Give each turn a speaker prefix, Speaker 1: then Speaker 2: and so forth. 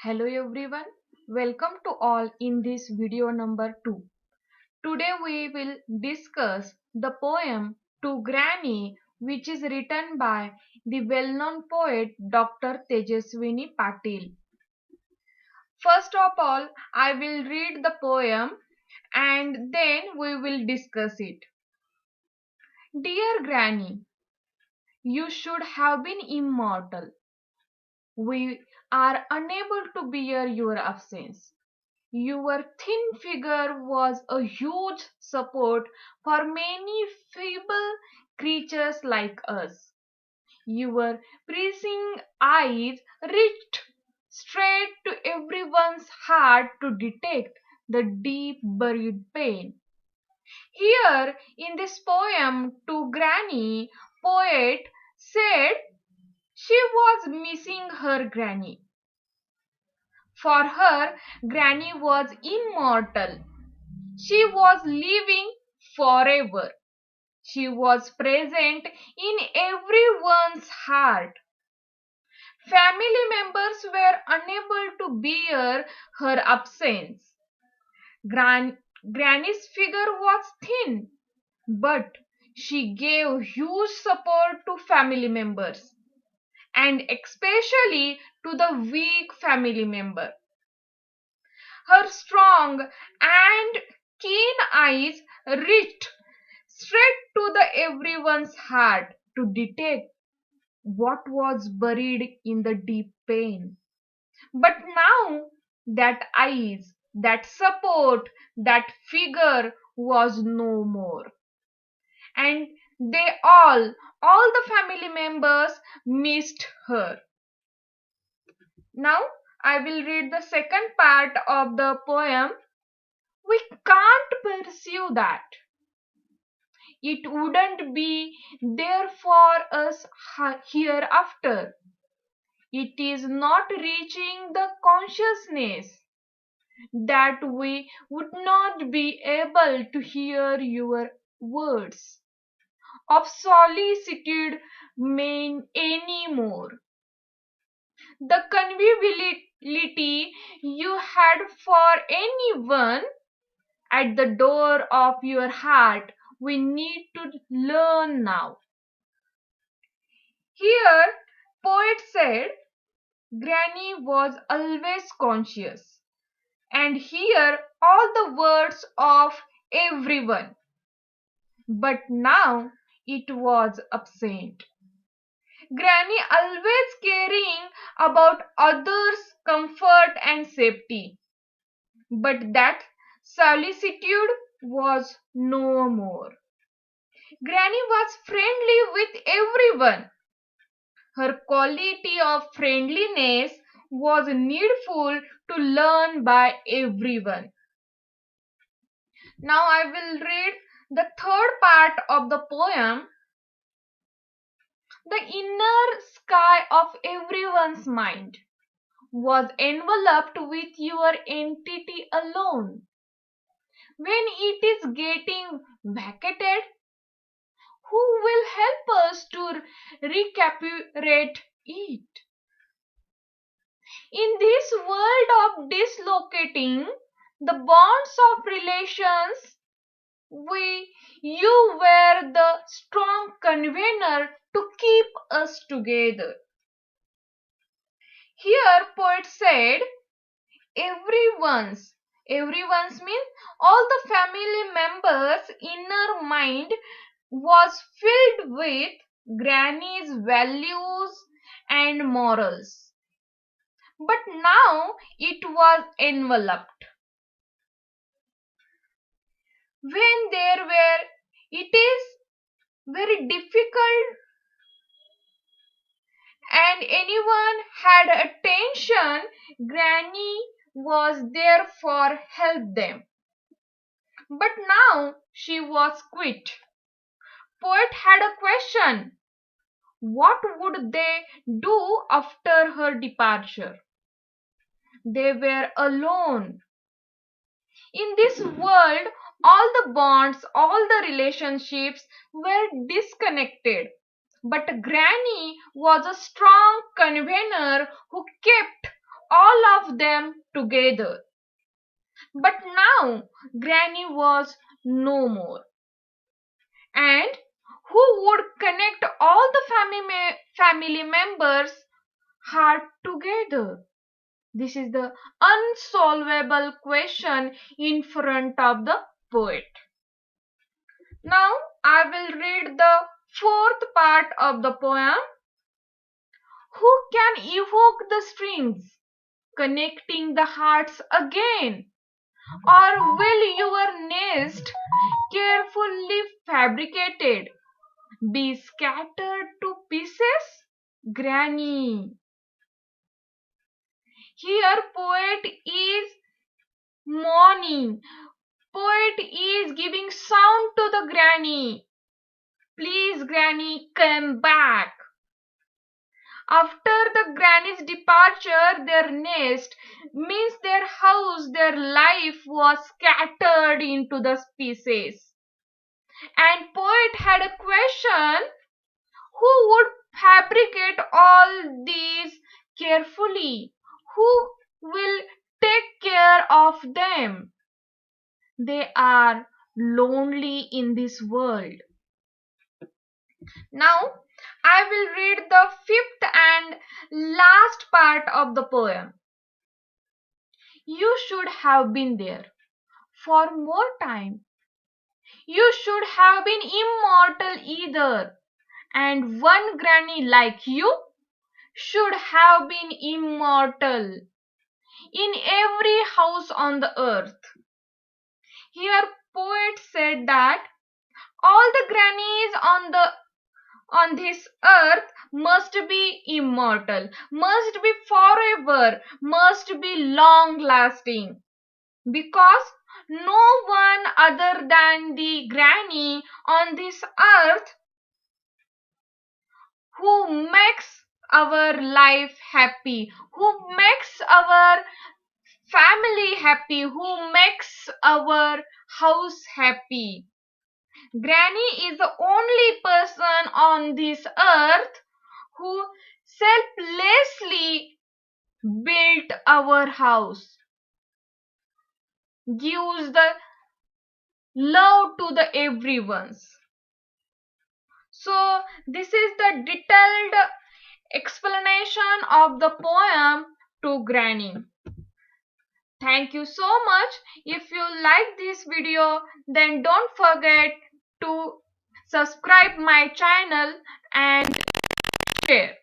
Speaker 1: Hello everyone, welcome to all in this video number 2. Today we will discuss the poem To Granny, which is written by the well-known poet Dr. Tejaswini Patil. First of all, I will read the poem and then we will discuss it. Dear Granny, you should have been immortal. We are unable to bear your absence. Your thin figure was a huge support for many feeble creatures like us. Your piercing eyes reached straight to everyone's heart to detect the deep buried pain. Here in this poem to Granny, poet said she was missing her granny. For her, Granny was immortal. She was living forever. She was present in everyone's heart. Family members were unable to bear her absence. Granny's figure was thin, but she gave huge support to family members and especially to the weak family member. Her strong and keen eyes reached straight to the everyone's heart to detect what was buried in the deep pain. But now that eyes, that support, that figure was no more. And all the family members missed her. Now I will read the second part of the poem. We can't pursue that. It wouldn't be there for us hereafter. It is not reaching the consciousness that we would not be able to hear your words of solicitude anymore. The conviviality you had for anyone at the door of your heart we need to learn now. Here, poet said, Granny was always conscious and hear all the words of everyone. But now it was absent. Granny always caring about others' comfort and safety. But that solicitude was no more. Granny was friendly with everyone. Her quality of friendliness was needful to learn by everyone. Now I will read the third part of the poem. The inner sky of everyone's mind was enveloped with your entity alone. When it is getting vacated, who will help us to recapitulate it? In this world of dislocating the bonds of relations, you were the strong convener to keep us together. Here, poet said, everyone's. Everyone's means all the family members' inner mind was filled with Granny's values and morals. But now it was enveloped. When there were, it is very difficult and anyone had a tension, Granny was there for help them. But now she was quit. Poet had a question. What would they do after her departure? They were alone. In this world, all the bonds, all the relationships were disconnected. But Granny was a strong convener who kept all of them together. But now Granny was no more. And who would connect all the family members' heart together? This is the unsolvable question in front of the poet. Now I will read the fourth part of the poem. Who can evoke the strings, connecting the hearts again? Or will your nest, carefully fabricated, be scattered to pieces? Granny. Here poet is mourning. Poet is giving sound to the granny. Please, granny, come back. After the granny's departure, their nest means their house, their life was scattered into the pieces. And poet had a question: who would fabricate all these carefully? Who will take care of them? They are lonely in this world. Now, I will read the fifth and last part of the poem. You should have been there for more time. You should have been immortal either. And one granny like you should have been immortal in every house on the earth. Here poet said that all the grannies on this earth must be immortal, must be forever, must be long lasting, because no one other than the granny on this earth who makes our life happy, who makes our family happy, who makes our house happy. Granny is the only person on this earth who selflessly built our house, gives the love to the everyone's. So this is the detailed explanation of the poem to Granny. Thank you so much. If you like this video, then don't forget to subscribe my channel and share.